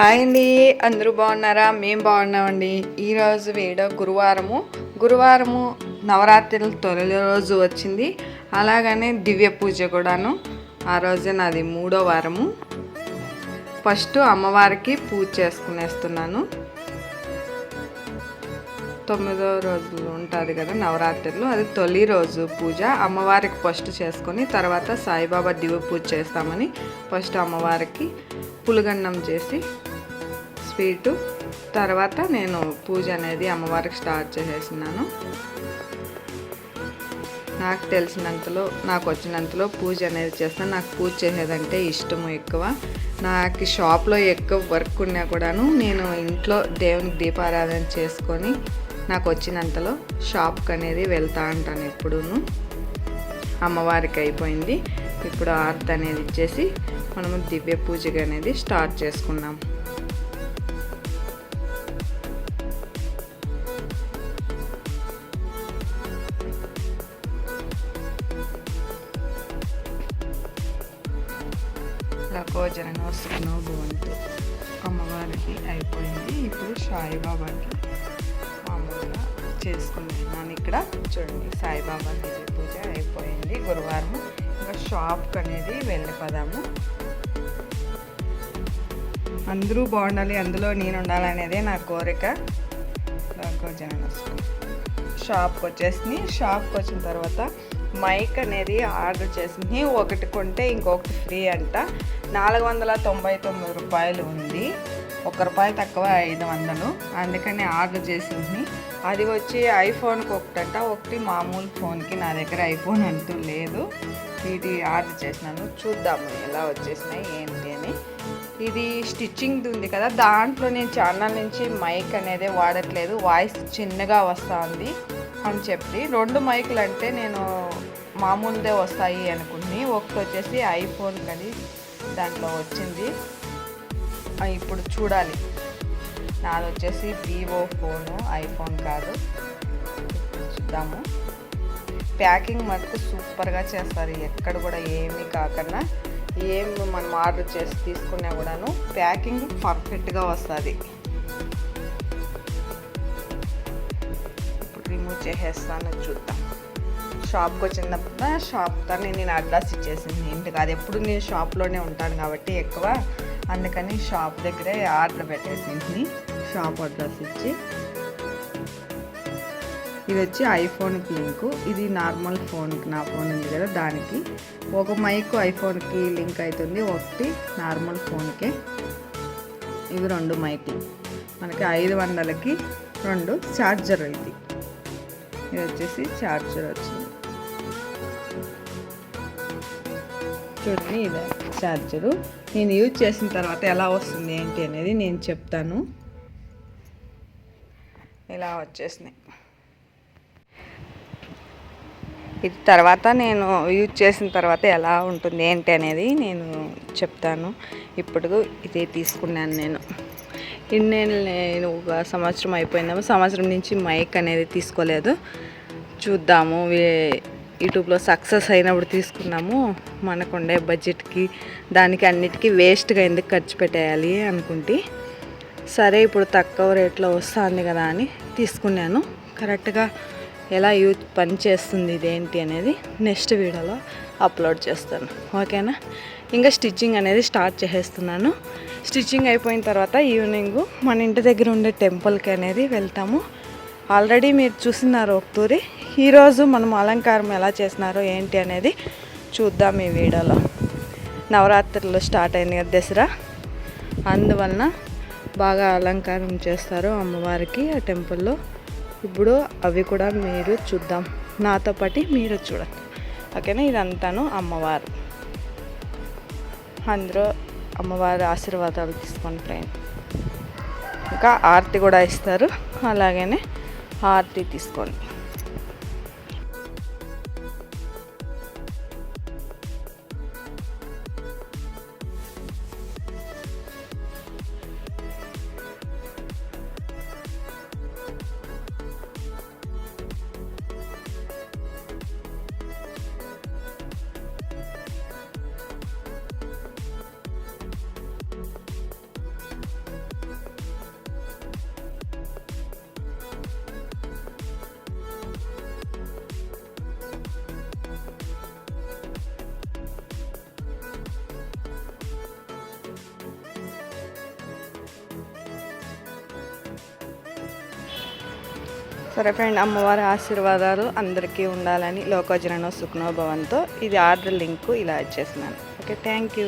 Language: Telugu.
హాయ్ అండి, అందరూ బాగున్నారా? మేము బాగున్నామండి. ఈరోజు గురువారము నవరాత్రుల తొలి రోజు వచ్చింది. అలాగనే దివ్య పూజ కూడాను. ఆ రోజే నాది 3వ వారము. ఫస్ట్ అమ్మవారికి పూజ చేసుకునేస్తున్నాను. 9వ రోజులు ఉంటుంది కదా నవరాత్రులు, అది తొలి రోజు పూజ. అమ్మవారికి ఫస్ట్ చేసుకొని తర్వాత సాయిబాబా దివ్య పూజ చేస్తామని ఫస్ట్ అమ్మవారికి పులగన్నం చేసి స్వీటు తర్వాత నేను పూజ అనేది అమ్మవారికి స్టార్ట్ చేసేసినాను. నాకు తెలిసినంతలో, నాకు వచ్చినంతలో పూజ అనేది చేస్తాను. నాకు పూజ చేసేదంటే ఇష్టము ఎక్కువ. నాకు షాప్లో ఎక్కువ వర్క్ ఉన్నా కూడాను నేను ఇంట్లో దేవునికి దీపారాధన చేసుకొని నాకు వచ్చినంతలో షాప్కి అనేది వెళ్తూ ఉంటాను ఎప్పుడూను. అమ్మవారికి అయిపోయింది. ఇప్పుడు ఆర్తి అనేది ఇచ్చేసి మనము దివ్య పూజగా అనేది స్టార్ట్ చేసుకున్నాం. లకోజన వస్తున్నో భవంతు అమ్మవారికి అయిపోయింది. ఇప్పుడు సాయిబాబాకి మామూలుగా చేసుకున్నాను. ఇక్కడ చూడండి, సాయిబాబా దివ్య పూజ అయిపోయింది గురువారం. ఇంకా షాప్కి అనేది వెళ్ళిపోదాము. అందరూ బాగుండాలి, అందులో నేను ఉండాలనేదే నా కోరిక. షాప్కి వచ్చేసి షాప్కి వచ్చిన తర్వాత మైక్ అనేది ఆర్డర్ చేసింది. ఒకటి కొంటే ఇంకొకటి ఫ్రీ అంట. 499 రూపాయలు ఉంది. ₹1 తక్కువ 500. అందుకని ఆర్డర్ చేసింది. అది వచ్చి ఐఫోన్కి ఒకటంట, ఒకటి మామూలు ఫోన్కి. నా దగ్గర ఐఫోన్ అంటూ లేదు. ఇది ఆర్డర్ చేసినాను. చూద్దాము ఎలా వచ్చేసినాయి ఏంటి అని. ఇది స్టిచ్చింగ్ది ఉంది కదా, దాంట్లో నేను ఛానల్ నుంచి మైక్ అనేది వాడట్లేదు. వాయిస్ చిన్నగా వస్తుంది అని చెప్పి 2 మైకులు అంటే నేను మామూలుదే వస్తాయి అనుకుని, ఒకటి వచ్చేసి ఐఫోన్ కానీ దాంట్లో వచ్చింది. ఇప్పుడు చూడాలి. నాది వచ్చేసి వివో ఫోను, ఐఫోన్ కాదు. చూద్దాము. ప్యాకింగ్ మటుకు సూపర్గా చేస్తారు. ఎక్కడ కూడా ఏమీ కాకుండా మనం ఆర్డర్ చేసి తీసుకున్నా కూడాను ప్యాకింగ్ పర్ఫెక్ట్గా వస్తుంది. ఇప్పుడు రిమూవ్ చేసేస్తాను, చూద్దాం. షాప్కి వచ్చినప్పుడు షాప్తో నేను అడ్రస్ ఇచ్చేసింది ఇంటికి. అది ఎప్పుడు నేను షాప్లోనే ఉంటాను కాబట్టి ఎక్కువ, అందుకని షాప్ దగ్గరే ఆర్డర్ పెట్టేసింది. షాప్ అడ్రస్ ఇచ్చి, ఇది వచ్చి ఐఫోన్కి లింకు, ఇది నార్మల్ ఫోన్కి, నా ఫోన్ ఉంది కదా దానికి. ఒక మైక్ ఐఫోన్కి లింక్ అవుతుంది, ఒకటి నార్మల్ ఫోన్కే. ఇవి 2 మైకులు మనకి 500కి 2. ఛార్జర్ ఇది వచ్చేసి ఛార్జర్ వచ్చింది. చూడండి, ఇది ఛార్జరు. నేను యూజ్ చేసిన తర్వాత ఎలా వస్తుంది ఏంటి అనేది నేను చెప్తాను. ఇలా వచ్చేసినాయి. ఇది తర్వాత నేను యూజ్ చేసిన తర్వాత ఎలా ఉంటుంది ఏంటి అనేది నేను చెప్తాను. ఇప్పుడు ఇదే తీసుకున్నాను నేను. నేను 1 సంవత్సరం అయిపోయిందేమో. సంవత్సరం నుంచి మైక్ అనేది తీసుకోలేదు. చూద్దాము, యూట్యూబ్లో సక్సెస్ అయినప్పుడు తీసుకున్నాము. మనకు ఉండే బడ్జెట్కి దానికి అన్నిటికీ వేస్ట్గా ఎందుకు ఖర్చు పెట్టేయాలి అనుకుంటే, సరే ఇప్పుడు తక్కువ రేట్లో వస్తుంది కదా అని తీసుకున్నాను. కరెక్ట్గా ఎలా పని చేస్తుంది ఇదేంటి అనేది నెక్స్ట్ వీడియోలో అప్లోడ్ చేస్తాను, ఓకేనా? ఇంకా స్టిచ్చింగ్ అనేది స్టార్ట్ చేసేస్తున్నాను. స్టిచ్చింగ్ అయిపోయిన తర్వాత ఈవినింగ్ మన ఇంటి దగ్గర ఉండే టెంపుల్కి అనేది వెళ్తాము. ఆల్రెడీ మీరు చూస్తున్నారు ఒకతూరి. ఈరోజు మనం అలంకారం ఎలా చేసినారో ఏంటి అనేది చూద్దాం ఈ వీడియోలో. నవరాత్రులు స్టార్ట్ అయింది కదా, దసరా, అందువలన బాగా అలంకారం చేస్తారు అమ్మవారికి ఆ టెంపుల్లో. ఇప్పుడు అవి కూడా మీరు చూద్దాం, నాతో పాటు మీరు చూడండి, ఓకేనా? ఇదంతాను అమ్మవారు. అందరూ అమ్మవారి ఆశీర్వాదాలు తీసుకోండి ఫ్రెండ్. ఇంకా ఆరతి కూడా ఇస్తారు, అలాగనే ఆరతి తీసుకోండి. సరే ఫ్రెండ్, అమ్మవారి ఆశీర్వాదాలు అందరికీ ఉండాలని లోకోజనో సుఖనో భవంతో ఇది ఆర్డర్ లింక్ ఇలా ఇచ్చేసినాను. Okay, thank you.